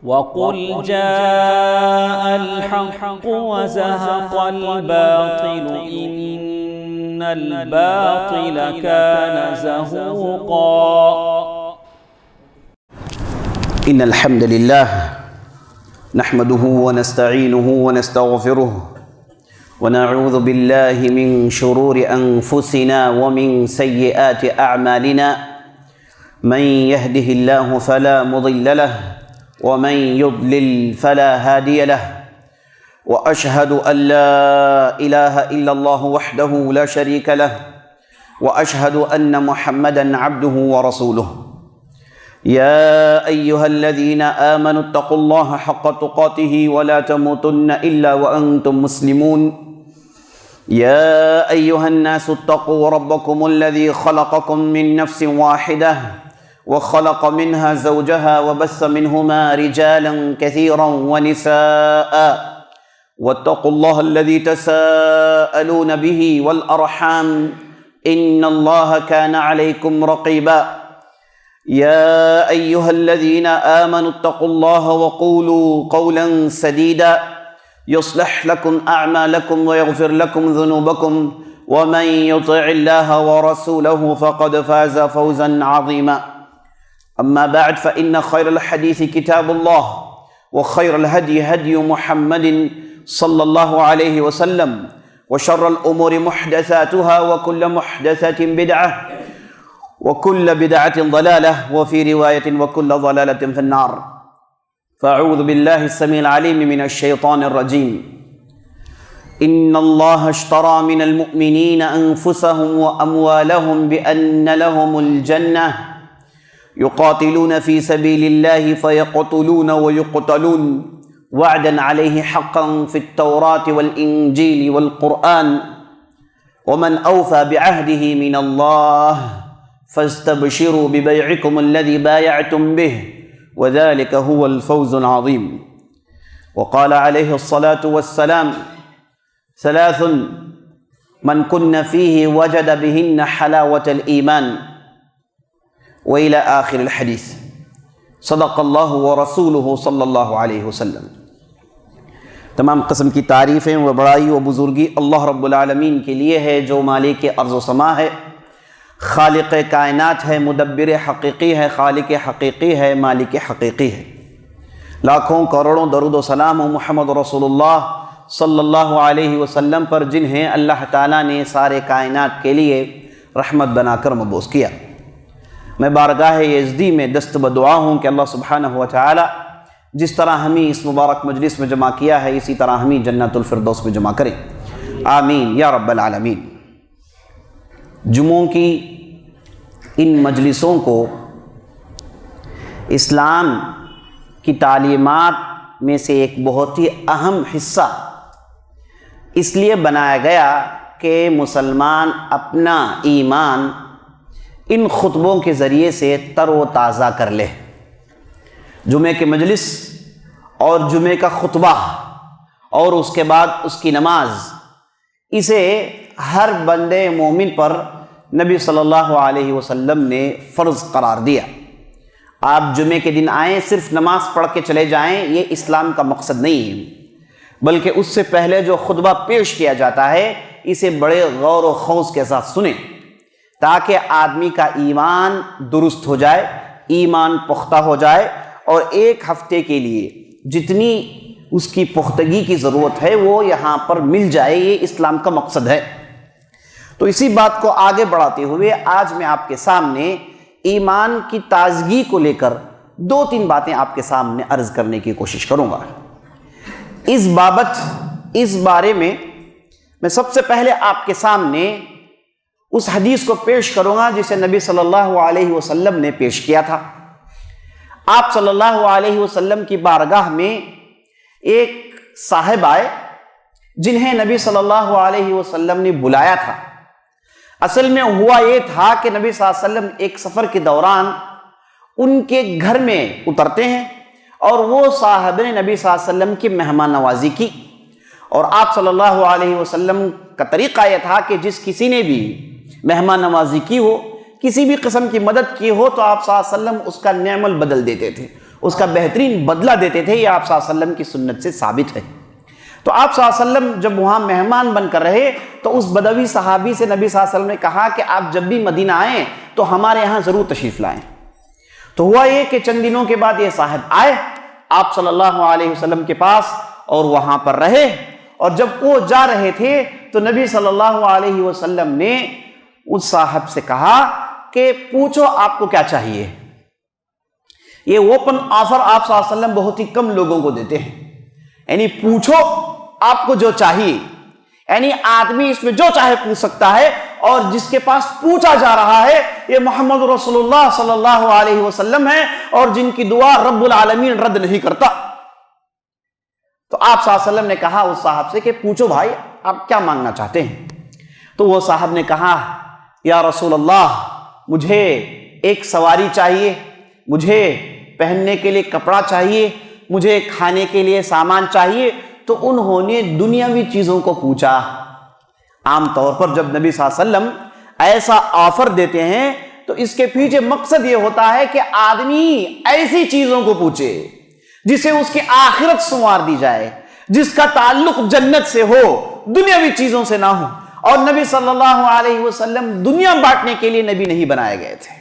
وَقُلْ جَاءَ الْحَقُّ وَزَهَقَ الْبَاطِلُ إِنَّ الْبَاطِلَ كَانَ زَهُوقًا. إن الحمد لله نحمده ونستعينه ونستغفره ونعوذ بالله من شرور أنفسنا ومن سيئات أعمالنا من يهده الله فلا مضل له ومن يضلل فلا هادي له وأشهد أن لا إله إلا الله وحده لا شريك له وأشهد أن محمدًا عبده ورسوله. يا أيها الذين آمنوا اتقوا الله حق تقاته ولا تموتن إلا وأنتم مسلمون. يا أيها الناس اتقوا ربكم الذي خلقكم من نفس واحدة وخلق منها زوجها وبث منهما رجالا كثيرا ونساء واتقوا الله الذي تساءلون به والأرحام إن الله كان عليكم رقيبا. يا أيها الذين آمنوا اتقوا الله وقولوا قولا سديدا يصلح لكم أعمالكم ويغفر لكم ذنوبكم ومن يطع الله ورسوله فقد فاز فوزا عظيما. أما بعد فإن خير الحديث كتاب الله وخير الهدي هدي محمد صلى الله عليه وسلم وشر الأمور محدثاتها وكل محدثة بدعة وكل بدعة ضلالة وفي رواية وكل ضلالة في النار. فأعوذ بالله السميع العليم من الشيطان الرجيم. إن الله اشترى من المؤمنين أنفسهم وأموالهم بأن لهم الجنة يقاتلون في سبيل الله فيقتلون ويقتلون وعدا عليه حقا في التوراة والإنجيل والقرآن ومن أوفى بعهده من الله فاستبشروا ببيعكم الذي بايعتم به وذلك هو الفوز العظيم. وقال عليه الصلاة والسلام: ثلاث من كن فيه وجد بهن حلاوة الإيمان وإلى آخر الحديث. صدق اللہ ورسولہ صلی اللہ علیہ وسلم. تمام قسم کی تعریفیں و بڑائی و بزرگی اللہ رب العالمین کے لیے ہے جو مالک ارض و سما ہے، خالق کائنات ہے، مدبر حقیقی ہے، خالق حقیقی ہے، مالک حقیقی ہے. لاکھوں کروڑوں درود و سلام و محمد رسول اللہ صلی اللہ علیہ وسلم پر جنہیں اللہ تعالیٰ نے سارے کائنات کے لیے رحمت بنا کر مبعوث کیا. میں بارگاہ یزدی میں دست بدعا ہوں کہ اللہ سبحانہ و تعالی جس طرح ہمیں اس مبارک مجلس میں جمع کیا ہے اسی طرح ہمیں جنت الفردوس میں جمع کریں، آمین یا رب العالمین. جمعوں کی ان مجلسوں کو اسلام کی تعلیمات میں سے ایک بہت ہی اہم حصہ اس لیے بنایا گیا کہ مسلمان اپنا ایمان ان خطبوں کے ذریعے سے تر و تازہ کر لے. جمعہ کے مجلس اور جمعہ کا خطبہ اور اس کے بعد اس کی نماز، اسے ہر بندے مومن پر نبی صلی اللہ علیہ وسلم نے فرض قرار دیا. آپ جمعے کے دن آئیں صرف نماز پڑھ کے چلے جائیں، یہ اسلام کا مقصد نہیں ہے، بلکہ اس سے پہلے جو خطبہ پیش کیا جاتا ہے اسے بڑے غور و خوض کے ساتھ سنیں تاکہ آدمی کا ایمان درست ہو جائے، ایمان پختہ ہو جائے اور ایک ہفتے کے لیے جتنی اس کی پختگی کی ضرورت ہے وہ یہاں پر مل جائے. یہ اسلام کا مقصد ہے. تو اسی بات کو آگے بڑھاتے ہوئے آج میں آپ کے سامنے ایمان کی تازگی کو لے کر دو تین باتیں آپ کے سامنے عرض کرنے کی کوشش کروں گا. اس بارے میں سب سے پہلے آپ کے سامنے اس حدیث کو پیش کروں گا جسے نبی صلی اللہ علیہ وسلم نے پیش کیا تھا. آپ صلی اللہ علیہ وسلم کی بارگاہ میں ایک صاحب آئے جنہیں نبی صلی اللہ علیہ وسلم نے بلایا تھا. اصل میں ہوا یہ تھا کہ نبی صلی اللہ علیہ وسلم ایک سفر کے دوران ان کے گھر میں اترتے ہیں اور وہ صاحب نے نبی صلی اللہ علیہ وسلم کی مہمان نوازی کی. اور آپ صلی اللہ علیہ وسلم کا طریقہ یہ تھا کہ جس کسی نے بھی مہمان نوازی کی ہو، کسی بھی قسم کی مدد کی ہو تو آپ صلی اللہ علیہ وسلم اس کا نعم البدل دیتے تھے، اس کا بہترین بدلہ دیتے تھے. یہ آپ صلی اللہ علیہ وسلم کی سنت سے ثابت ہے. تو آپ صلی اللہ علیہ وسلم جب وہاں مہمان بن کر رہے تو اس بدوی صحابی سے نبی صلی اللہ علیہ وسلم نے کہا کہ آپ جب بھی مدینہ آئیں تو ہمارے یہاں ضرور تشریف لائیں. تو ہوا یہ کہ چند دنوں کے بعد یہ صاحب آئے آپ صلی اللہ علیہ وسلم کے پاس اور وہاں پر رہے. اور جب وہ جا رہے تھے تو نبی صلی اللہ علیہ وسلم نے اس صاحب سے کہا کہ پوچھو آپ کو کیا چاہیے. یہ اوپن آفر آپ صلی اللہ علیہ وسلم بہت ہی کم لوگوں کو دیتے ہیں. یعنی پوچھو آپ کو جو چاہیے, یعنی آدمی اس میں جو چاہے پوچھ سکتا ہے. اور جس کے پاس پوچھا جا رہا ہے یہ محمد رسول اللہ صلی اللہ علیہ وسلم ہے, اور جن کی دعا رب العالمین رد نہیں کرتا. تو آپ صلی اللہ علیہ وسلم نے کہا اس صاحب سے کہ پوچھو بھائی آپ کیا مانگنا چاہتے ہیں. تو وہ صاحب نے کہا یا رسول اللہ مجھے ایک سواری چاہیے, مجھے پہننے کے لیے کپڑا چاہیے, مجھے کھانے کے لیے سامان چاہیے. تو انہوں نے دنیاوی چیزوں کو پوچھا. عام طور پر جب نبی صلی اللہ علیہ وسلم ایسا آفر دیتے ہیں تو اس کے پیچھے مقصد یہ ہوتا ہے کہ آدمی ایسی چیزوں کو پوچھے جسے اس کی آخرت سنوار دی جائے, جس کا تعلق جنت سے ہو, دنیاوی چیزوں سے نہ ہو. اور نبی صلی اللہ علیہ وسلم دنیا بانٹنے کے لیے نبی نہیں بنائے گئے تھے.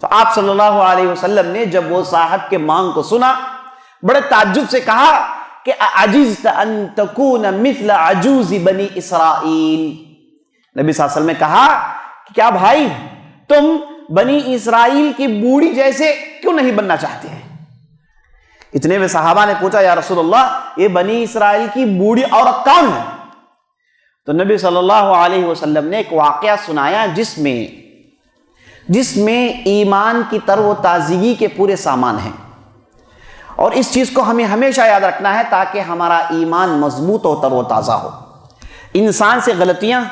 تو آپ صلی اللہ علیہ وسلم نے جب وہ صاحب کے مانگ کو سنا بڑے تعجب سے کہا کہ عجزت ان تکون مثل عجوز بنی اسرائیل. نبی صلی اللہ علیہ وسلم نے کہا کہ کیا بھائی تم بنی اسرائیل کی بوڑھی جیسے کیوں نہیں بننا چاہتے ہیں. اتنے میں صحابہ نے پوچھا یا رسول اللہ یہ بنی اسرائیل کی بوڑھی عورت کون ہے. تو نبی صلی اللہ علیہ وسلم نے ایک واقعہ سنایا جس میں ایمان کی تر و تازگی کے پورے سامان ہیں. اور اس چیز کو ہمیں ہمیشہ یاد رکھنا ہے تاکہ ہمارا ایمان مضبوط و تر و تازہ ہو. انسان سے غلطیاں,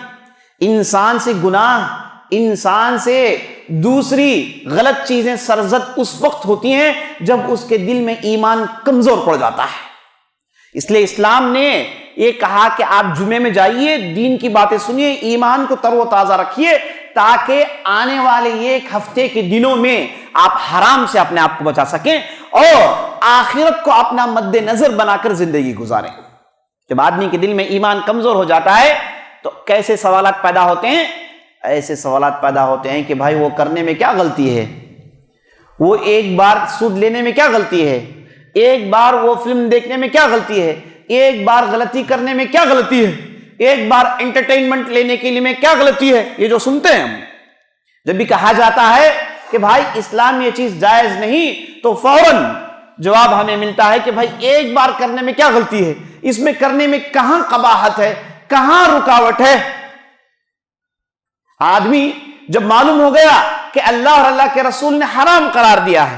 انسان سے گناہ, انسان سے دوسری غلط چیزیں سرزد اس وقت ہوتی ہیں جب اس کے دل میں ایمان کمزور پڑ جاتا ہے. اس لیے اسلام نے یہ کہا کہ آپ جمعے میں جائیے, دین کی باتیں سنیے, ایمان کو تر و تازہ رکھیے تاکہ آنے والے ایک ہفتے کے دنوں میں آپ حرام سے اپنے آپ کو بچا سکیں اور آخرت کو اپنا مد نظر بنا کر زندگی گزاریں. جب آدمی کے دل میں ایمان کمزور ہو جاتا ہے تو کیسے سوالات پیدا ہوتے ہیں؟ ایسے سوالات پیدا ہوتے ہیں کہ بھائی وہ کرنے میں کیا غلطی ہے, وہ ایک بار سود لینے میں کیا غلطی ہے, ایک بار وہ فلم دیکھنے میں کیا غلطی ہے, ایک بار غلطی کرنے میں کیا غلطی ہے, ایک بار انٹرٹینمنٹ لینے کے لیے میں کیا غلطی ہے. یہ جو سنتے ہیں ہم, جب بھی کہا جاتا ہے کہ بھائی اسلام یہ چیز جائز نہیں تو فوراً جواب ہمیں ملتا ہے کہ بھائی ایک بار کرنے میں کیا غلطی ہے, اس میں کرنے میں کہاں قباحت ہے, کہاں رکاوٹ ہے. آدمی جب معلوم ہو گیا کہ اللہ اور اللہ کے رسول نے حرام قرار دیا ہے,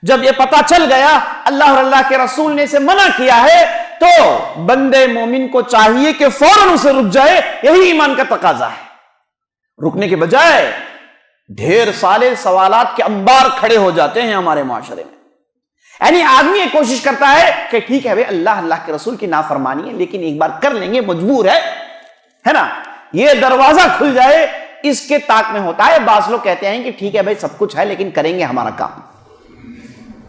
جب یہ پتا چل گیا اللہ اور اللہ کے رسول نے اسے منع کیا ہے, تو بندے مومن کو چاہیے کہ فوراً اسے رک جائے. یہی ایمان کا تقاضا ہے. رکنے کے بجائے ڈھیر سارے سوالات کے انبار کھڑے ہو جاتے ہیں ہمارے معاشرے میں. یعنی آدمی یہ کوشش کرتا ہے کہ ٹھیک ہے بھائی اللہ کے رسول کی نافرمانی ہے لیکن ایک بار کر لیں گے, مجبور ہے نا, یہ دروازہ کھل جائے اس کے طاق میں ہوتا ہے. بعض لوگ کہتے ہیں کہ ٹھیک ہے بھائی سب کچھ ہے لیکن کریں گے ہمارا کام.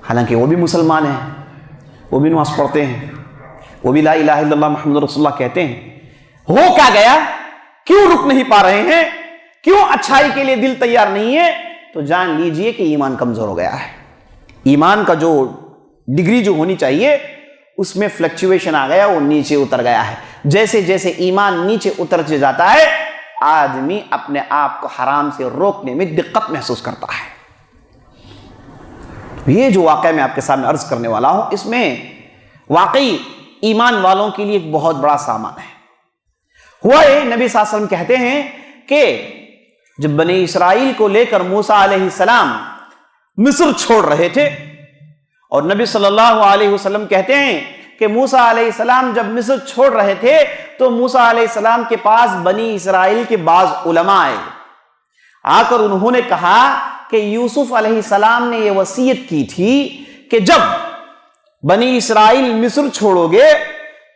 حالانکہ وہ بھی مسلمان ہیں, وہ بھی نماز پڑھتے ہیں, وہ بھی لا الہ الا اللہ محمد رسول اللہ کہتے ہیں. ہو کیا گیا, کیوں رک نہیں پا رہے ہیں, کیوں اچھائی کے لیے دل تیار نہیں ہے؟ تو جان لیجئے کہ ایمان کمزور ہو گیا ہے. ایمان کا جو ڈگری جو ہونی چاہیے اس میں فلکچویشن آ گیا, وہ نیچے اتر گیا ہے. جیسے جیسے ایمان نیچے اتر جاتا ہے آدمی اپنے آپ کو حرام سے روکنے میں دقت محسوس کرتا ہے. یہ جو واقعہ میں آپ کے سامنے عرض کرنے والا ہوں اس میں واقعی ایمان والوں کے لیے ایک بہت بڑا سامان ہے. ہوا یہ نبی صلی اللہ علیہ وسلم کہتے ہیں کہ جب بنی اسرائیل کو لے کر موسیٰ علیہ السلام مصر چھوڑ رہے تھے, اور نبی صلی اللہ علیہ وسلم کہتے ہیں کہ موسیٰ علیہ السلام جب مصر چھوڑ رہے تھے تو موسیٰ علیہ السلام کے پاس بنی اسرائیل کے بعض علماء آئے. آ کر انہوں نے کہا کہ یوسف علیہ السلام نے یہ وصیت کی تھی کہ جب بنی اسرائیل مصر چھوڑو گے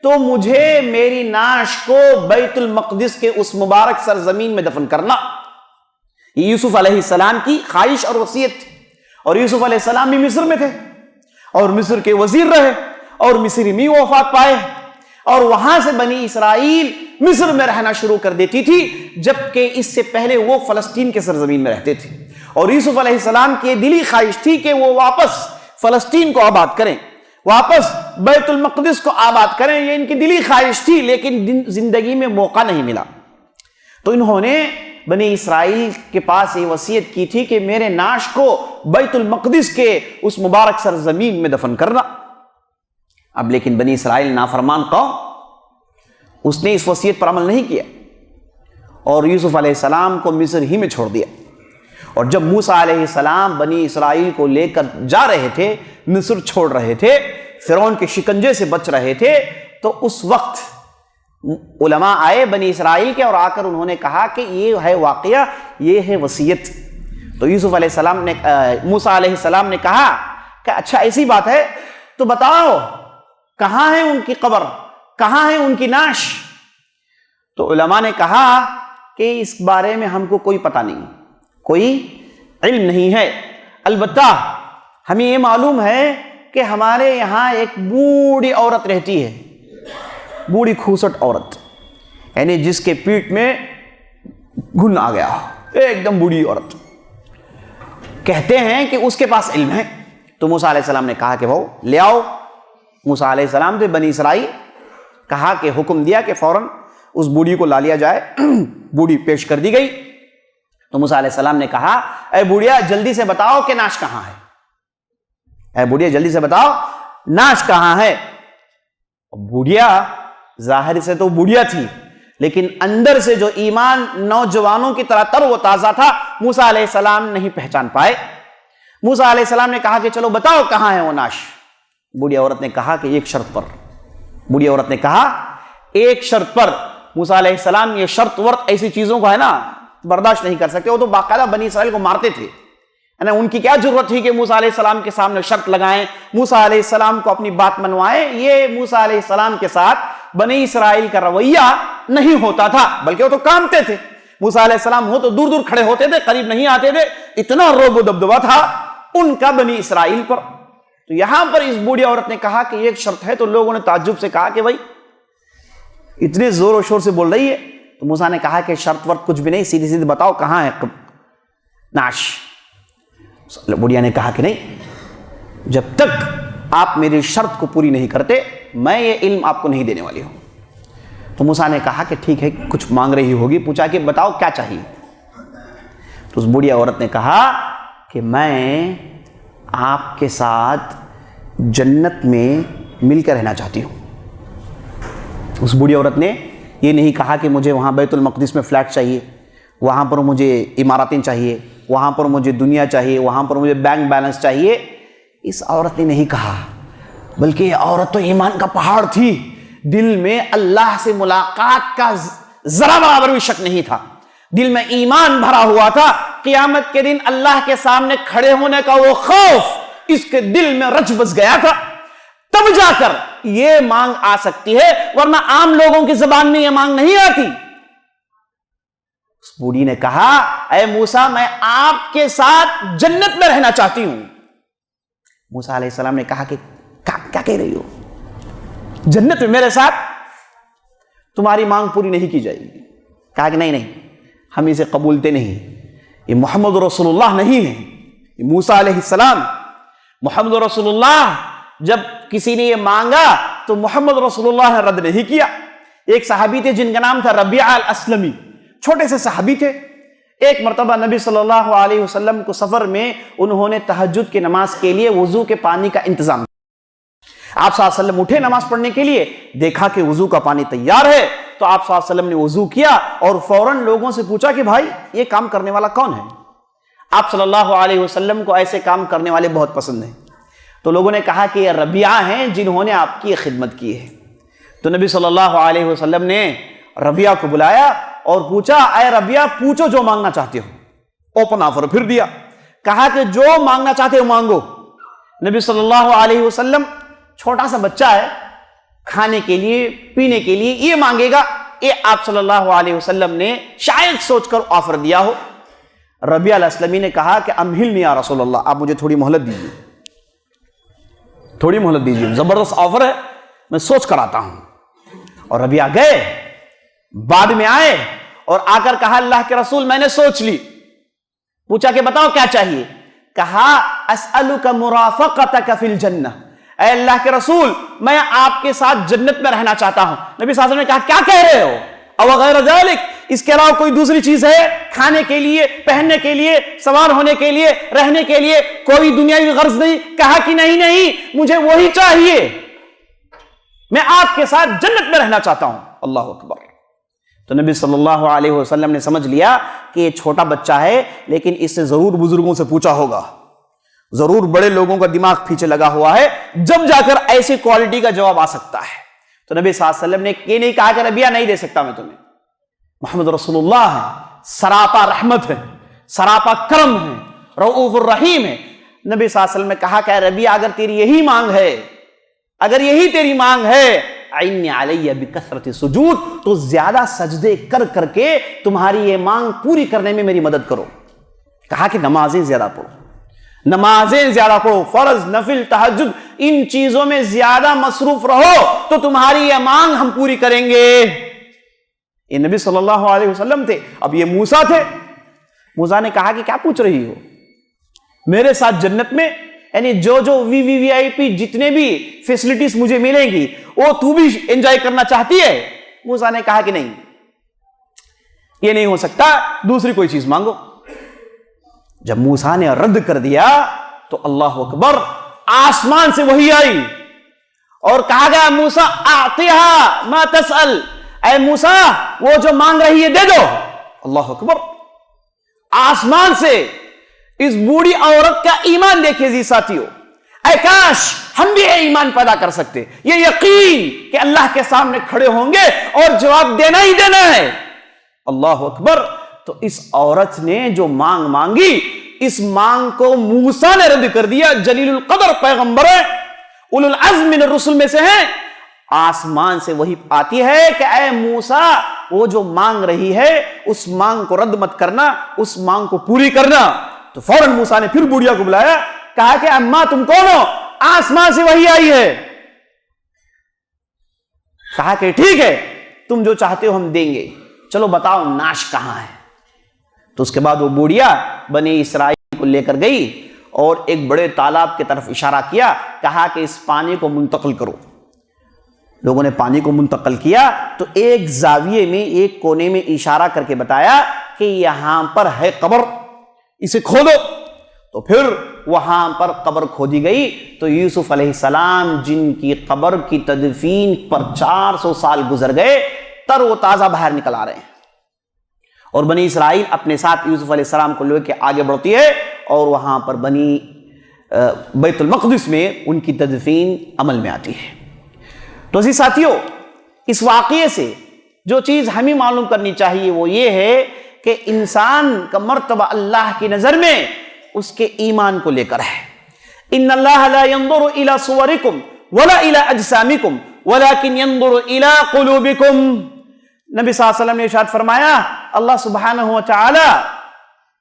تو مجھے میری نعش کو بیت المقدس کے اس مبارک سرزمین میں دفن کرنا. یہ یوسف علیہ السلام کی خواہش اور وصیت تھی, اور یوسف علیہ السلام بھی مصر میں تھے. اور مصر کے وزیر رہے اور مصری میں وفات پائے، اور وہاں سے بنی اسرائیل مصر میں رہنا شروع کر دیتی تھی، جبکہ اس سے پہلے وہ فلسطین کے سرزمین میں رہتے تھے، اور یوسف علیہ السلام کی دلی خواہش تھی کہ وہ واپس فلسطین کو آباد کریں، واپس بیت المقدس کو آباد کریں، یہ ان کی دلی خواہش تھی، لیکن زندگی میں موقع نہیں ملا۔ تو انہوں نے بنی اسرائیل کے پاس یہ وصیت کی تھی کہ میرے نعش کو بیت المقدس کے اس مبارک سرزمین میں دفن کرنا۔ اب لیکن بنی اسرائیل نافرمان قوم، اس نے اس وصیت پر عمل نہیں کیا اور یوسف علیہ السلام کو مصر ہی میں چھوڑ دیا۔ اور جب موسیٰ علیہ السلام بنی اسرائیل کو لے کر جا رہے تھے، مصر چھوڑ رہے تھے، فرعون کے شکنجے سے بچ رہے تھے، تو اس وقت علماء آئے بنی اسرائیل کے اور آ کر انہوں نے کہا کہ یہ ہے واقعہ، یہ ہے وصیت۔ تو یوسف علیہ السلام نے موسیٰ علیہ السلام نے کہا کہ اچھا ایسی بات ہے تو بتاؤ کہاں ہے ان کی قبر، کہاں ہے ان کی نعش؟ تو علماء نے کہا کہ اس بارے میں ہم کو کوئی پتہ نہیں، کوئی علم نہیں ہے، البتہ ہمیں یہ معلوم ہے کہ ہمارے یہاں ایک بوڑھی عورت رہتی ہے، بوڑھی کھوسٹ عورت، یعنی جس کے پیٹ میں گھن آ گیا، ایک دم بوڑھی عورت، کہتے ہیں کہ اس کے پاس علم ہے۔ تو موسیٰ علیہ السلام نے کہا کہ وہ لے آؤ۔ موسیٰ علیہ السلام سے بنی اسرائیل کہا کہ حکم دیا کہ فوراً اس بوڑھی کو لا لیا جائے۔ بوڑھی پیش کر دی گئی۔ تو موسیٰ علیہ السلام نے کہا اے بوڑھیا جلدی سے بتاؤ کہ نعش کہاں ہے، اے بوڑھیا جلدی سے بتاؤ نعش کہاں ہے۔ بوڑھیا ظاہر سے تو بوڑھیا تھی، لیکن اندر سے جو ایمان نوجوانوں کی طرح تر و تازہ تھا، موسیٰ علیہ السلام نہیں پہچان پائے۔ موسیٰ علیہ السلام نے کہا کہ چلو بتاؤ کہاں ہے وہ نعش۔ بوڑھی عورت نے کہا کہ ایک شرط پر، بوڑھی عورت نے کہا ایک شرط پر۔ موسیٰ علیہ السلام یہ شرط ورط ایسی چیزوں کو ہے نا برداشت نہیں کر سکتے، وہ تو باقاعدہ بنی اسرائیل کو مارتے تھے، ان کی کیا ضرورت تھی کہ موسیٰ علیہ السلام کے سامنے شرط لگائیں، موسیٰ علیہ السلام کو اپنی بات منوائیں۔ یہ موسیٰ علیہ السلام کے ساتھ بنی اسرائیل کا رویہ نہیں ہوتا تھا، بلکہ وہ تو کامتے تھے۔ موسیٰ علیہ السلام ہو تو دور دور کھڑے ہوتے تھے، قریب نہیں آتے تھے، اتنا رعب و دبدبہ تھا ان کا بنی اسرائیل پر۔ تو یہاں پر اس بوڑھی عورت نے کہا کہ ایک شرط ہے، تو لوگوں نے تعجب سے کہا کہ بھائی اتنے زور و شور سے بول رہی ہے۔ تو موسیٰ نے کہا کہ شرط ورط کچھ بھی نہیں، سیدھی سیدھی بتاؤ کہاں ہے نعش۔ بوڑھیا نے کہا کہ نہیں، جب تک آپ میری شرط کو پوری نہیں کرتے میں یہ علم آپ کو نہیں دینے والی ہوں۔ تو موسیٰ نے کہا کہ ٹھیک ہے، کچھ مانگ رہی ہوگی، پوچھا کہ بتاؤ کیا چاہیے۔ تو اس بوڑھی عورت نے کہا کہ میں آپ کے ساتھ جنت میں مل کر رہنا چاہتی ہوں۔ اس بوڑھی عورت نے یہ نہیں کہا کہ مجھے وہاں بیت المقدس میں فلیٹ چاہیے، وہاں پر مجھے عمارتیں چاہیے، وہاں پر مجھے دنیا چاہیے، وہاں پر مجھے بینک بیلنس چاہیے۔ اس عورت نے نہیں کہا، بلکہ یہ عورت تو ایمان کا پہاڑ تھی، دل میں اللہ سے ملاقات کا ذرا برابر بھی شک نہیں تھا، دل میں ایمان بھرا ہوا تھا، قیامت کے دن اللہ کے سامنے کھڑے ہونے کا وہ خوف اس کے دل میں رچ بس گیا تھا، تب جا کر یہ مانگ آ سکتی ہے، ورنہ عام لوگوں کی زبان میں یہ مانگ نہیں آتی۔ اس بوڑھی نے کہا اے موسیٰ میں آپ کے ساتھ جنت میں رہنا چاہتی ہوں۔ موسیٰ علیہ السلام نے کہا کہ کیا کہہ رہی ہو، جنت میں میرے ساتھ؟ تمہاری مانگ پوری نہیں کی جائے گی۔ کہا کہ نہیں، ہم اسے قبولتے نہیں، یہ محمد رسول اللہ نہیں ہے، یہ موسیٰ علیہ السلام۔ محمد رسول اللہ جب کسی نے یہ مانگا تو محمد رسول اللہ نے رد نہیں کیا۔ ایک صحابی تھے جن کا نام تھا ربیعہ الاسلمی، چھوٹے سے صحابی تھے۔ ایک مرتبہ نبی صلی اللہ علیہ وسلم کو سفر میں انہوں نے تہجد کی نماز کے لیے وضو کے پانی کا انتظام کیا۔ آپ صلی اللہ علیہ وسلم اٹھے نماز پڑھنے کے لیے، دیکھا کہ وضو کا پانی تیار ہے، تو آپ صلی اللہ علیہ وسلم نے وضو کیا اور فوراً لوگوں سے پوچھا کہ بھائی یہ کام کرنے والا کون ہے؟ آپ صلی اللہ علیہ وسلم کو ایسے کام کرنے والے بہت پسند ہیں، تو لوگوں نے کہا کہ یہ ربیعہ ہیں جنہوں نے آپ کی خدمت کی ہے۔ تو نبی صلی اللہ علیہ وسلم نے ربیعہ کو بلایا اور پوچھا اے ربیعہ پوچھو جو مانگنا چاہتے ہو۔ اوپن آفر پھر دیا، کہا کہ جو مانگنا چاہتے ہو مانگو۔ نبی صلی اللہ علیہ وسلم چھوٹا سا بچہ ہے، کھانے کے لیے پینے کے لیے یہ مانگے گا، یہ آپ صلی اللہ علیہ وسلم نے شاید سوچ کر آفر دیا ہو۔ ربیعہ الاسلمی نے کہا کہ امہلنی یا رسول اللہ، آپ مجھے تھوڑی مہلت دیجیے، تھوڑی مہلت دیجیے، زبردست آفر ہے، میں سوچ کر آتا ہوں۔ اور ربیعہ گئے، بعد میں آئے اور آ کر کہا اللہ کے رسول میں نے سوچ لی۔ پوچھا کہ بتاؤ کیا چاہیے؟ کہا اسألک مرافقتک فی الجنہ، اے اللہ کے رسول میں آپ کے ساتھ جنت میں رہنا چاہتا ہوں۔ نبی صلی اللہ علیہ وسلم نے کہا کیا کہہ رہے ہو؟ او غیر ذالک، اس کے علاوہ کوئی دوسری چیز ہے؟ کھانے کے لیے، پہننے کے لیے، سوار ہونے کے لیے، رہنے کے لیے کوئی دنیاوی غرض نہیں؟ کہا کہ نہیں مجھے وہی چاہیے، میں آپ کے ساتھ جنت میں رہنا چاہتا ہوں۔ اللہ اکبر۔ تو نبی صلی اللہ علیہ وسلم نے سمجھ لیا کہ یہ چھوٹا بچہ ہے، لیکن اس سے ضرور بزرگوں سے پوچھا ہوگا، ضرور بڑے لوگوں کا دماغ پیچھے لگا ہوا ہے، جب جا کر ایسی کوالٹی کا جواب آ سکتا ہے۔ تو نبی صلی اللہ علیہ وسلم نے یہ نہیں کہا کہ ربیعہ نہیں دے سکتا میں تمہیں، محمد رسول اللہ ہے، سراپا رحمت ہے، سراپا کرم ہے، رؤوف الرحیم ہے۔ نبی صلی اللہ علیہ وسلم نے کہا کہ ربیعہ اگر تیری یہی مانگ ہے، اگر یہی تیری مانگ ہے، عینی علیہ بکثرت سجود، تو زیادہ سجدے کر کر کے تمہاری یہ مانگ پوری کرنے میں میری مدد کرو۔ کہا کہ نمازیں زیادہ پڑھو، نمازیں زیادہ پڑھو، فرض، نفل، تہجد، ان چیزوں میں زیادہ مصروف رہو تو تمہاری یہ مانگ ہم پوری کریں گے۔ یہ نبی صلی اللہ علیہ وسلم تھے۔ اب یہ موسیٰ تھے، موسیٰ نے کہا کہ کیا پوچھ رہی ہو؟ میرے ساتھ جنت میں، یعنی جو وی آئی پی جتنے بھی فیسلٹیز مجھے ملیں گی وہ تو بھی انجوائے کرنا چاہتی ہے؟ موسیٰ نے کہا کہ نہیں، یہ نہیں ہو سکتا، دوسری کوئی چیز مانگو۔ جب موسیٰ نے رد کر دیا تو اللہ اکبر، آسمان سے وحی آئی اور کہا گیا موسیٰ اعطیہا ما تسأل، اے موسیٰ وہ جو مانگ رہی ہے دے دو۔ اللہ اکبر۔ آسمان سے اس بوڑھی عورت کا ایمان دیکھیے جی ساتھیو، اے کاش ہم بھی ایمان پیدا کر سکتے، یہ یقین کہ اللہ کے سامنے کھڑے ہوں گے اور جواب دینا ہی دینا ہے۔ اللہ اکبر۔ تو اس عورت نے جو مانگ مانگی، اس مانگ کو موسیٰ نے رد کر دیا، جلیل القدر پیغمبر ہے، اولو العزم من الرسل میں سے ہیں۔ آسمان سے وہی آتی ہے کہ اے موسیٰ وہ جو مانگ رہی ہے اس مانگ کو رد مت کرنا، اس مانگ کو پوری کرنا۔ تو فوراً موسیٰ نے پھر بڑھیا کو بلایا، کہا کہ اماں تم کون ہو؟ آسمان سے وہی آئی ہے۔ کہا کہ ٹھیک ہے تم جو چاہتے ہو ہم دیں گے، چلو بتاؤ ناش کہاں ہے؟ تو اس کے بعد وہ بوڑھیا بنی اسرائیل کو لے کر گئی اور ایک بڑے تالاب کی طرف اشارہ کیا، کہا کہ اس پانی کو منتقل کرو۔ لوگوں نے پانی کو منتقل کیا تو ایک زاویے میں، ایک کونے میں اشارہ کر کے بتایا کہ یہاں پر ہے قبر، اسے کھودو۔ تو پھر وہاں پر قبر کھودی گئی تو یوسف علیہ السلام جن کی قبر کی تدفین پر 400 سال گزر گئے، تر و تازہ باہر نکل آ رہے ہیں، اور بنی اسرائیل اپنے ساتھ یوسف علیہ السلام کو لے کے آگے بڑھتی ہے اور وہاں پر بنی بیت المقدس میں ان کی تدفین عمل میں آتی ہے۔ تو اسی ساتھیوں، اس واقعے سے جو چیز ہمیں معلوم کرنی چاہیے وہ یہ ہے کہ انسان کا مرتبہ اللہ کی نظر میں اس کے ایمان کو لے کر ہے۔ ان اللہ لا ينظر الى صورکم ولا الى اجسامکم ولكن ينظر الى قلوبکم۔ نبی صلی اللہ علیہ وسلم نے ارشاد فرمایا، اللہ سبحانہ و تعالی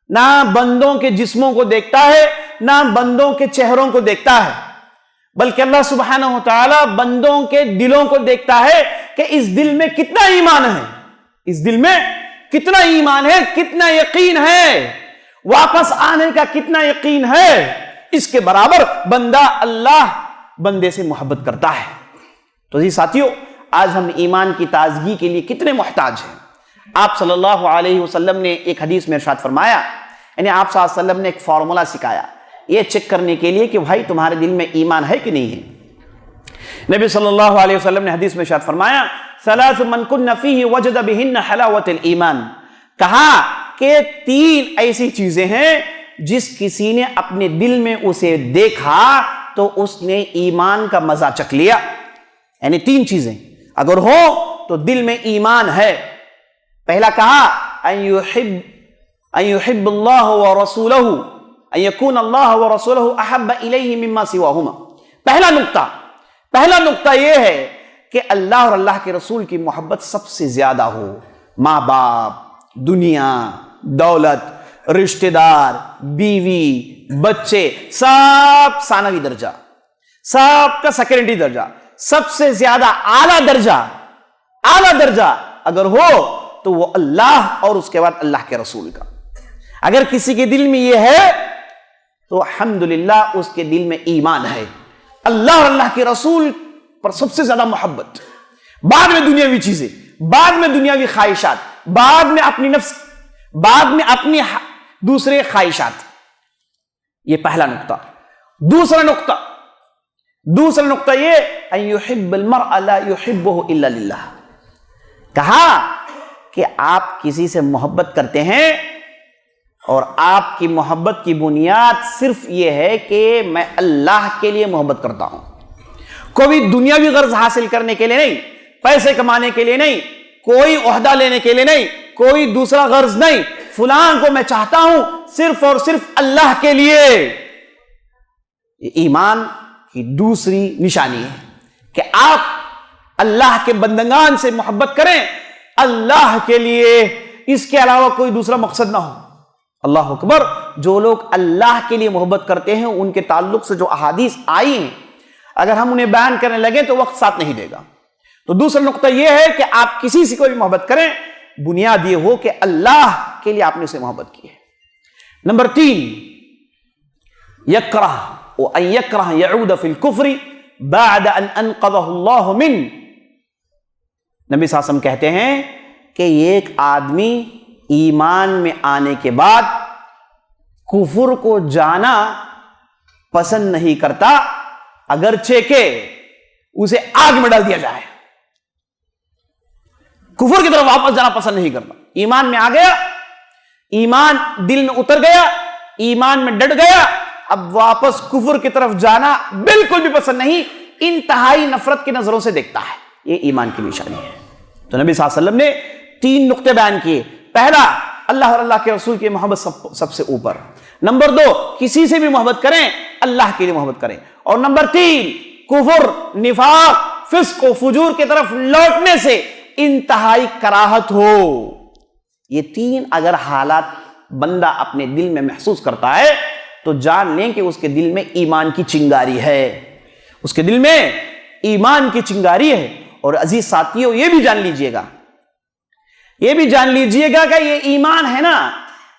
نہ بندوں کے جسموں کو دیکھتا ہے، نہ بندوں کے چہروں کو دیکھتا ہے، بلکہ اللہ سبحانہ و تعالی بندوں کے دلوں کو دیکھتا ہے کہ اس دل میں کتنا ایمان ہے، اس دل میں کتنا ایمان ہے، کتنا یقین ہے، واپس آنے کا کتنا یقین ہے۔ اس کے برابر بندہ اللہ بندے سے محبت کرتا ہے۔ تو جی ساتھیوں، آج ہم ایمان کی تازگی کے لیے کتنے محتاج ہیں۔ آپ صلی اللہ علیہ وسلم نے ایک حدیث میں ارشاد فرمایا، یعنی آپ صلی اللہ علیہ وسلم نے ایک فارمولا سکھایا یہ چیک کرنے کے لیے کہ بھائی تمہارے دل میں ایمان ہے کہ نہیں ہے۔ نبی صلی اللہ علیہ وسلم نے حدیث میں ارشاد فرمایا، ثلاث من کن فیہ وجد بہن حلاوت الایمان، کہا کہ 3 ایسی چیزیں ہیں جس کسی نے اپنے دل میں اسے دیکھا تو اس نے ایمان کا مزہ چکھ لیا۔ یعنی 3 چیزیں اگر ہو تو دل میں ایمان ہے۔ پہلا کہا ان یحب اللہ ورسولہ، ان یکون اللہ ورسولہ احب الیہ مما سواہما۔ پہلا نقطہ یہ ہے کہ اللہ اور اللہ کے رسول کی محبت سب سے زیادہ ہو۔ ماں باپ، دنیا، دولت، رشتہ دار، بیوی، بچے، سب ثانوی درجہ، سب کا سیکنڈری درجہ، سب سے زیادہ اعلیٰ درجہ اگر ہو تو وہ اللہ اور اس کے بعد اللہ کے رسول کا۔ اگر کسی کے دل میں یہ ہے تو الحمدللہ اس کے دل میں ایمان ہے، اللہ اور اللہ کے رسول پر سب سے زیادہ محبت، بعد میں دنیاوی چیزیں، بعد میں دنیاوی خواہشات، بعد میں اپنی نفس، بعد میں اپنی دوسرے خواہشات۔ یہ پہلا نقطہ۔ دوسرا نقطہ یہ ان يحب المرء لا يحبه الا للہ، کہا کہ آپ کسی سے محبت کرتے ہیں اور آپ کی محبت کی بنیاد صرف یہ ہے کہ میں اللہ کے لیے محبت کرتا ہوں، کوئی دنیاوی غرض حاصل کرنے کے لیے نہیں، پیسے کمانے کے لیے نہیں، کوئی عہدہ لینے کے لیے نہیں، کوئی دوسرا غرض نہیں، فلان کو میں چاہتا ہوں صرف اور صرف اللہ کے لیے۔ یہ ایمان کی دوسری نشانی ہے کہ آپ اللہ کے بندگان سے محبت کریں اللہ کے لیے، اس کے علاوہ کوئی دوسرا مقصد نہ ہو۔ اللہ اکبر۔ جو لوگ اللہ کے لیے محبت کرتے ہیں ان کے تعلق سے جو احادیث آئی ہیں اگر ہم انہیں بیان کرنے لگے تو وقت ساتھ نہیں دے گا۔ تو دوسرا نقطہ یہ ہے کہ آپ کسی سے کوئی محبت کریں، بنیاد یہ ہو کہ اللہ کے لیے آپ نے اسے محبت کی ہے۔ نمبر 3، یکرہ وان یکرہ یعود فی الکفر بعد ان انقذہ اللہ من۔ نبی صلی اللہ علیہ وسلم کہتے ہیں کہ ایک آدمی ایمان میں آنے کے بعد کفر کو جانا پسند نہیں کرتا اگرچہ کہ اسے آگ میں ڈال دیا جائے، کفر کی طرف واپس جانا پسند نہیں کرتا۔ ایمان میں آ گیا، ایمان دل میں اتر گیا، ایمان میں ڈٹ گیا، اب واپس کفر کی طرف جانا بالکل بھی پسند نہیں، انتہائی نفرت کی نظروں سے دیکھتا ہے۔ یہ ایمان کی نشانی ہے۔ تو نبی صلی اللہ علیہ وسلم نے 3 نقطے بیان کیے۔ پہلا، اللہ اور اللہ کے رسول کی محبت سب سے اوپر۔ نمبر 2، کسی سے بھی محبت کریں اللہ کے لیے محبت کریں۔ اور نمبر 3، کفر، نفاق، فسق و فجور کی طرف لوٹنے سے انتہائی کراہت ہو۔ یہ 3 اگر حالات بندہ اپنے دل میں محسوس کرتا ہے تو جان لیں کہ اس کے دل میں ایمان کی چنگاری ہے، اس کے دل میں ایمان کی چنگاری ہے۔ اور عزیز ساتھیوں، یہ بھی جان لیجئے گا کہ یہ ایمان ہے نا،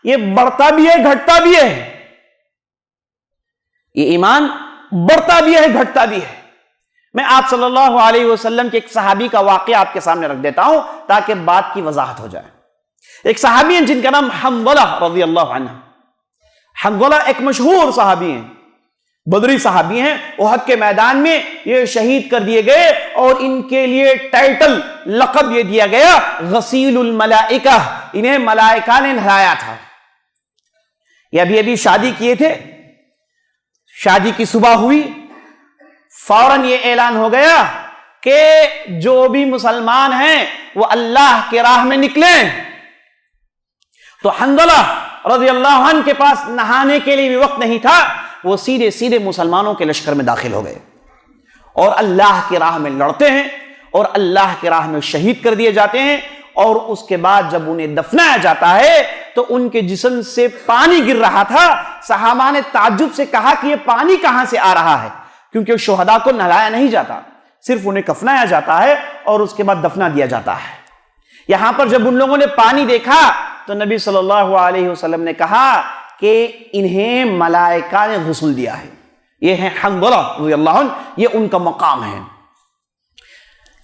یہ بڑھتا بھی ہے گھٹتا بھی ہے، یہ ایمان بڑھتا بھی ہے گھٹتا بھی ہے۔ میں آپ صلی اللہ علیہ وسلم کے ایک صحابی کا واقعہ آپ کے سامنے رکھ دیتا ہوں تاکہ بات کی وضاحت ہو جائے۔ ایک صحابی ہیں جن کا نام حنظلہ رضی اللہ عنہ۔ حنظلہ ایک مشہور صحابی ہیں، بدری صحابی ہیں، احد کے میدان میں یہ شہید کر دیے گئے اور ان کے لیے ٹائٹل، لقب یہ دیا گیا غسیل الملائکہ، انہیں ملائکہ نے نہلایا تھا۔ یہ ابھی شادی کیے تھے، شادی کی صبح ہوئی، فوراً یہ اعلان ہو گیا کہ جو بھی مسلمان ہیں وہ اللہ کے راہ میں نکلیں۔ تو حنظلہ رضی اللہ عنہ کے پاس نہانے کے لیے بھی وقت نہیں تھا، وہ سیدھے مسلمانوں کے لشکر میں داخل ہو گئے اور اللہ کی راہ میں لڑتے ہیں اور اللہ کی راہ میں شہید کر دیے جاتے ہیں۔ اور اس کے بعد جب انہیں دفنایا جاتا ہے تو ان کے جسم سے پانی گر رہا تھا۔ صحابہ نے تعجب سے کہا کہ یہ پانی کہاں سے آ رہا ہے، کیونکہ شہداء کو نہلایا نہیں جاتا، صرف انہیں کفنایا جاتا ہے اور اس کے بعد دفنا دیا جاتا ہے۔ یہاں پر جب ان لوگوں نے پانی دیکھا تو نبی صلی اللہ علیہ وسلم نے کہا کہ انہیں ملائکہ نے غسل دیا ہے، یہ ہیں حنظلہ رضی اللہ عنہ، یہ ان کا مقام ہے۔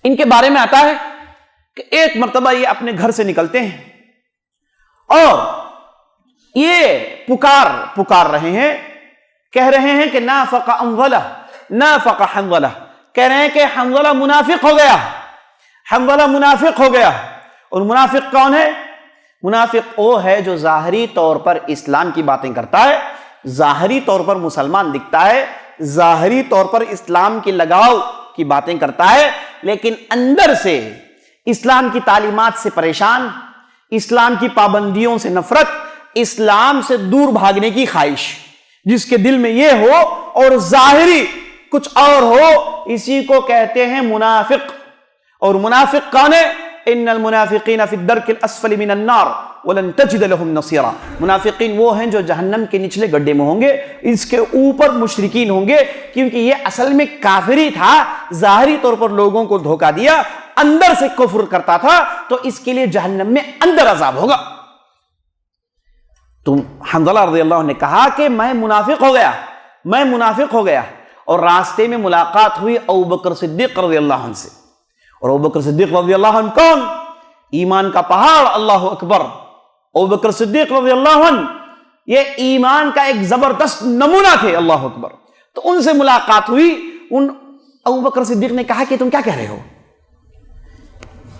ان کے بارے میں آتا ہے کہ ایک مرتبہ یہ اپنے گھر سے نکلتے ہیں اور یہ پکار رہے ہیں، کہہ رہے ہیں کہ نافق حنظلہ، نافق حنظلہ، کہہ رہے ہیں کہ حنظلہ منافق ہو گیا، حنظلہ منافق ہو گیا۔ اور منافق کون ہے؟ منافق وہ ہے جو ظاہری طور پر اسلام کی باتیں کرتا ہے، ظاہری طور پر مسلمان دکھتا ہے، ظاہری طور پر اسلام کی لگاؤ کی باتیں کرتا ہے، لیکن اندر سے اسلام کی تعلیمات سے پریشان، اسلام کی پابندیوں سے نفرت، اسلام سے دور بھاگنے کی خواہش، جس کے دل میں یہ ہو اور ظاہری کچھ اور ہو، اسی کو کہتے ہیں منافق۔ اور منافق کون ہے؟ ان المنافقین فی الدرک الاسفل من النار وَلَن تَجِدَ لَهُمْ نَصِيرًا، منافقین وہ ہیں جو جہنم کے نچلے گڈھے میں ہوں گے، اس کے اوپر مشرکین ہوں گے، کیونکہ یہ اصل میں کافری تھا، ظاہری طور پر لوگوں کو دھوکہ دیا، اندر سے کفر کرتا تھا، تو اس کے لیے جہنم میں اندر عذاب ہوگا۔ تو حنظلہ رضی اللہ عنہ نے کہا کہ میں منافق ہو گیا، اور راستے میں ملاقات ہوئی ابوبکر صدیق رضی اللہ عنہ سے، اور ابوبکر صدیق رضی اللہ عنہ کون؟ ایمان کا پہاڑ، اللہ اکبر۔ ابوبکر صدیق رضی اللہ عنہ یہ ایمان کا ایک زبردست نمونہ تھے، اللہ اکبر۔ تو ان سے ملاقات ہوئی، ابوبکر صدیق نے کہا کہ تم کیا کہہ رہے ہو؟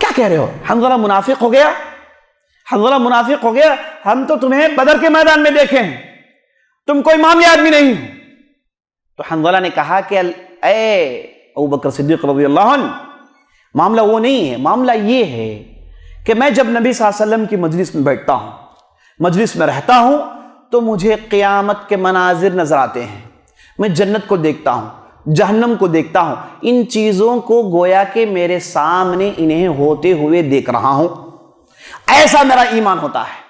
کیا کہہ رہے ہو؟ حنظلہ منافق ہو گیا، حنظلہ منافق ہو گیا، ہم تو تمہیں بدر کے میدان میں دیکھے ہیں، تم کوئی معاملہ آدمی نہیں ہو۔ تو حنظلہ نے کہا کہ اے ابوبکر صدیق رضی اللہ عنہ، معاملہ وہ نہیں ہے، معاملہ یہ ہے کہ میں جب نبی صلی اللہ علیہ وسلم کی مجلس میں بیٹھتا ہوں، مجلس میں رہتا ہوں، تو مجھے قیامت کے مناظر نظر آتے ہیں، میں جنت کو دیکھتا ہوں، جہنم کو دیکھتا ہوں، ان چیزوں کو گویا کہ میرے سامنے انہیں ہوتے ہوئے دیکھ رہا ہوں، ایسا میرا ایمان ہوتا ہے۔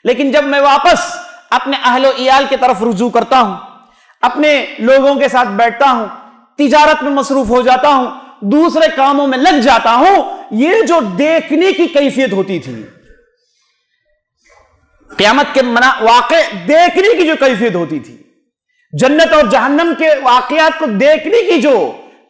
لیکن جب میں واپس اپنے اہل و عیال کی طرف رجوع کرتا ہوں، اپنے لوگوں کے ساتھ بیٹھتا ہوں، تجارت میں مصروف ہو جاتا ہوں، دوسرے کاموں میں لگ جاتا ہوں، یہ جو دیکھنے کی کیفیت ہوتی تھی، قیامت کے واقع دیکھنے کی جو کیفیت ہوتی تھی، جنت اور جہنم کے واقعات کو دیکھنے کی جو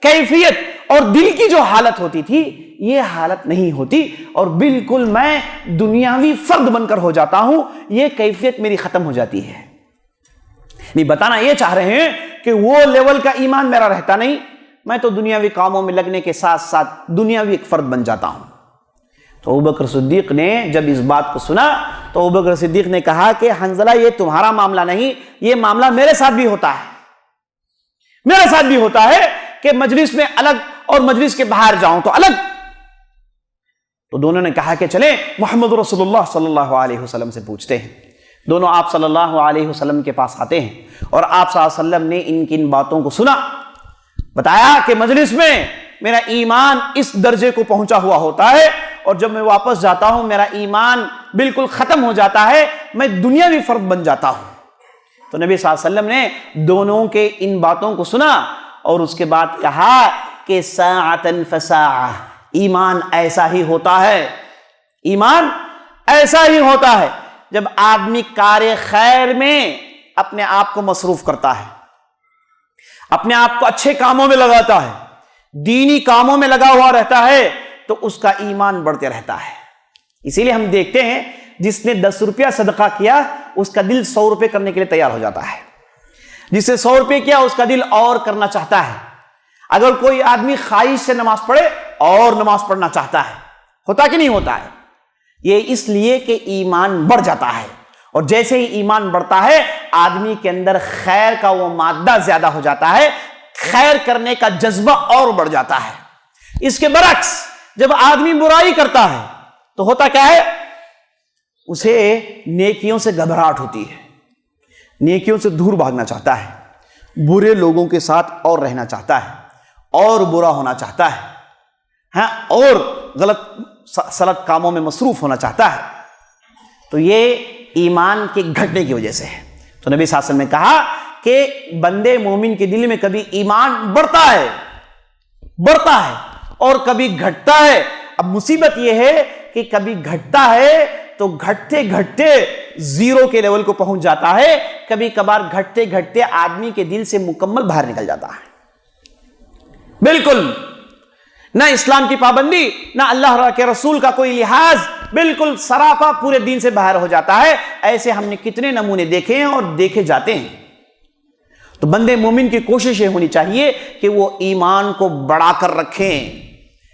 کیفیت اور دل کی جو حالت ہوتی تھی، یہ حالت نہیں ہوتی، اور بالکل میں دنیاوی فرد بن کر ہو جاتا ہوں، یہ کیفیت میری ختم ہو جاتی ہے۔ نہیں، بتانا یہ چاہ رہے ہیں کہ وہ لیول کا ایمان میرا رہتا نہیں، میں تو دنیاوی کاموں میں لگنے کے ساتھ ساتھ دنیاوی ایک فرد بن جاتا ہوں۔ تو ابوبکر صدیق نے جب اس بات کو سنا تو ابوبکر صدیق نے کہا کہ حنظلہ یہ تمہارا معاملہ نہیں، یہ معاملہ میرے ساتھ بھی ہوتا ہے، میرے ساتھ بھی ہوتا ہے کہ مجلس میں الگ اور مجلس کے باہر جاؤں تو الگ۔ تو دونوں نے کہا کہ چلیں محمد رسول اللہ صلی اللہ علیہ وسلم سے پوچھتے ہیں۔ دونوں آپ صلی اللہ علیہ وسلم کے پاس آتے ہیں، اور آپ صلی اللہ علیہ وسلم نے ان کی ان باتوں کو سنا، بتایا کہ مجلس میں میرا ایمان اس درجے کو پہنچا ہوا ہوتا ہے، اور جب میں واپس جاتا ہوں میرا ایمان بالکل ختم ہو جاتا ہے، میں دنیاوی فرد بن جاتا ہوں۔ تو نبی صلی اللہ علیہ وسلم نے دونوں کے ان باتوں کو سنا، اور اس کے بعد کہا کہ ساعتن فساعہ، ایمان ایسا ہی ہوتا ہے، ایمان ایسا ہی ہوتا ہے جب آدمی کار خیر میں اپنے آپ کو مصروف کرتا ہے، اپنے آپ کو اچھے کاموں میں لگاتا ہے، دینی کاموں میں لگا ہوا رہتا ہے، تو اس کا ایمان بڑھتے رہتا ہے۔ اسی لیے ہم دیکھتے ہیں جس نے 10 روپیہ صدقہ کیا، اس کا دل 100 روپے کرنے کے لیے تیار ہو جاتا ہے، جس نے 100 روپے کیا اس کا دل اور کرنا چاہتا ہے۔ اگر کوئی آدمی خواہش سے نماز پڑھے اور نماز پڑھنا چاہتا ہے، ہوتا کہ نہیں ہوتا ہے؟ یہ اس لیے کہ ایمان بڑھ جاتا ہے، اور جیسے ہی ایمان بڑھتا ہے آدمی کے اندر خیر کا وہ مادہ زیادہ ہو جاتا ہے، خیر کرنے کا جذبہ اور بڑھ جاتا ہے۔ اس کے برعکس جب آدمی برائی کرتا ہے تو ہوتا کیا ہے؟ اسے نیکیوں سے گھبراہٹ ہوتی ہے، نیکیوں سے دور بھاگنا چاہتا ہے، برے لوگوں کے ساتھ اور رہنا چاہتا ہے، اور برا ہونا چاہتا ہے، ہاں، اور غلط سلط کاموں میں مصروف ہونا چاہتا ہے۔ تو یہ ایمان کے گھٹنے کی وجہ سے ہے۔ تو نبی صلی اللہ علیہ وسلم نے کہا کہ بندے مومن کے دل میں کبھی ایمان بڑھتا ہے اور کبھی گھٹتا ہے۔ اب مصیبت یہ ہے کہ کبھی گھٹتا ہے تو گھٹتے گھٹتے زیرو کے لیول کو پہنچ جاتا ہے، کبھی کبھار گھٹتے گھٹتے آدمی کے دل سے مکمل باہر نکل جاتا ہے، بالکل نہ اسلام کی پابندی، نہ اللہ کے رسول کا کوئی لحاظ، بالکل سراپا پورے دین سے باہر ہو جاتا ہے۔ ایسے ہم نے کتنے نمونے دیکھے ہیں اور دیکھے جاتے ہیں۔ تو بندے مومن کی کوشش یہ ہونی چاہیے کہ وہ ایمان کو بڑھا کر رکھیں،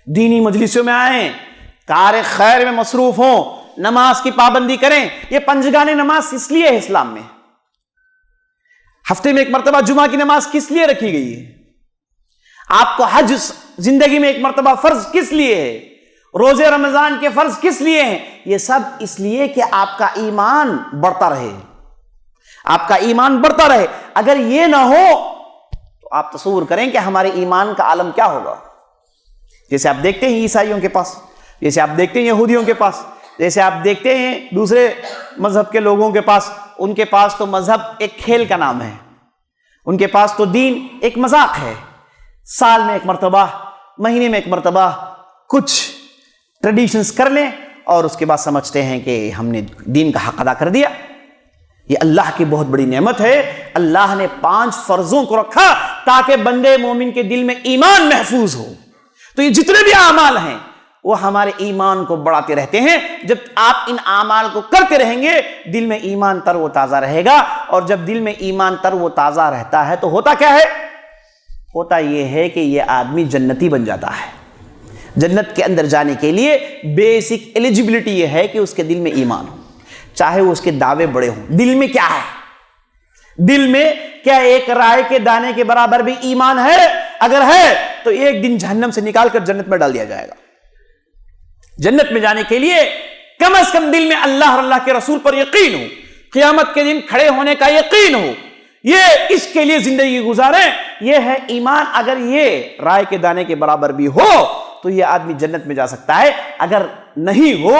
دینی مجلسوں میں آئیں، کار خیر میں مصروف ہوں، نماز کی پابندی کریں۔ یہ پنجگانے نماز اس لیے ہے اسلام میں، ہفتے میں ایک مرتبہ جمعہ کی نماز کس لیے رکھی گئی ہے؟ آپ کو حج زندگی میں ایک مرتبہ فرض کس لیے ہے؟ روزے رمضان کے فرض کس لیے ہیں؟ یہ سب اس لیے کہ آپ کا ایمان بڑھتا رہے، آپ کا ایمان بڑھتا رہے۔ اگر یہ نہ ہو تو آپ تصور کریں کہ ہمارے ایمان کا عالم کیا ہوگا۔ جیسے آپ دیکھتے ہیں عیسائیوں کے پاس، جیسے آپ دیکھتے ہیں یہودیوں کے پاس، جیسے آپ دیکھتے ہیں دوسرے مذہب کے لوگوں کے پاس، ان کے پاس تو مذہب ایک کھیل کا نام ہے، ان کے پاس تو دین ایک مذاق ہے، سال میں ایک مرتبہ، مہینے میں ایک مرتبہ کچھ ٹریڈیشنز کر لیں اور اس کے بعد سمجھتے ہیں کہ ہم نے دین کا حق ادا کر دیا۔ یہ اللہ کی بہت بڑی نعمت ہے، اللہ نے 5 فرضوں کو رکھا تاکہ بندے مومن کے دل میں ایمان محفوظ ہو۔ تو یہ جتنے بھی اعمال ہیں وہ ہمارے ایمان کو بڑھاتے رہتے ہیں۔ جب آپ ان اعمال کو کرتے رہیں گے دل میں ایمان تر و تازہ رہے گا، اور جب دل میں ایمان تر و تازہ رہتا ہے تو ہوتا کیا ہے؟ ہوتا یہ ہے کہ یہ آدمی جنتی بن جاتا ہے۔ جنت کے اندر جانے کے لیے بیسک ایلیجبلٹی یہ ہے کہ اس کے دل میں ایمان ہو، چاہے وہ اس کے دعوے بڑے ہوں۔ دل میں کیا ہے؟ دل میں کیا ایک رائے کے دانے کے برابر بھی ایمان ہے؟ اگر ہے تو ایک دن جہنم سے نکال کر جنت میں ڈال دیا جائے گا۔ جنت میں جانے کے لیے کم از کم دل میں اللہ اور اللہ کے رسول پر یقین ہو، قیامت کے دن کھڑے ہونے کا یقین ہو، یہ اس کے لیے زندگی گزاریں، یہ ہے ایمان۔ اگر یہ رائے کے دانے کے برابر بھی ہو تو یہ آدمی جنت میں جا سکتا ہے۔ اگر نہیں ہو،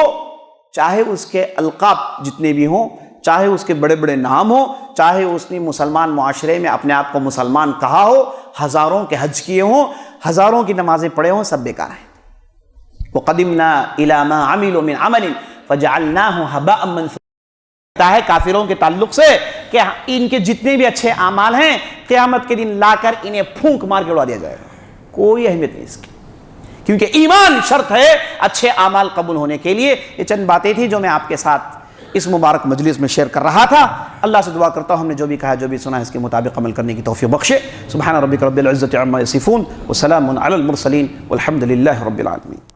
چاہے اس کے القاب جتنے بھی ہوں، چاہے اس کے بڑے بڑے نام ہوں، چاہے اس نے مسلمان معاشرے میں اپنے آپ کو مسلمان کہا ہو، ہزاروں کے حج کیے ہوں، ہزاروں کی نمازیں پڑھے ہوں، سب بیکار ہیں۔ وَقَدِمْنَا إِلَى مَا عَمِلُوا مِنْ عَمَلٍ فَجَعَلْنَاهُ هَبَاءً مَنْثُورًا ہے کافروں کے تعلق سے کہ ان کے جتنے بھی اچھے اعمال ہیں قیامت کے دن لا کر انہیں پھونک مار کے اڑا دیا جائے گا، کوئی اہمیت نہیں اس کی، کیونکہ ایمان شرط ہے اچھے اعمال قبول ہونے کے لیے۔ یہ چند باتیں تھیں جو میں آپ کے ساتھ اس مبارک مجلس میں شیئر کر رہا تھا۔ اللہ سے دعا کرتا ہوں ہم نے جو بھی کہا جو بھی سنا اس کے مطابق عمل کرنے کی توفیق بخشے۔ سبحان ربک رب العزۃ عما یصفون وسلام علی المرسلین والحمد للہ رب العالمین۔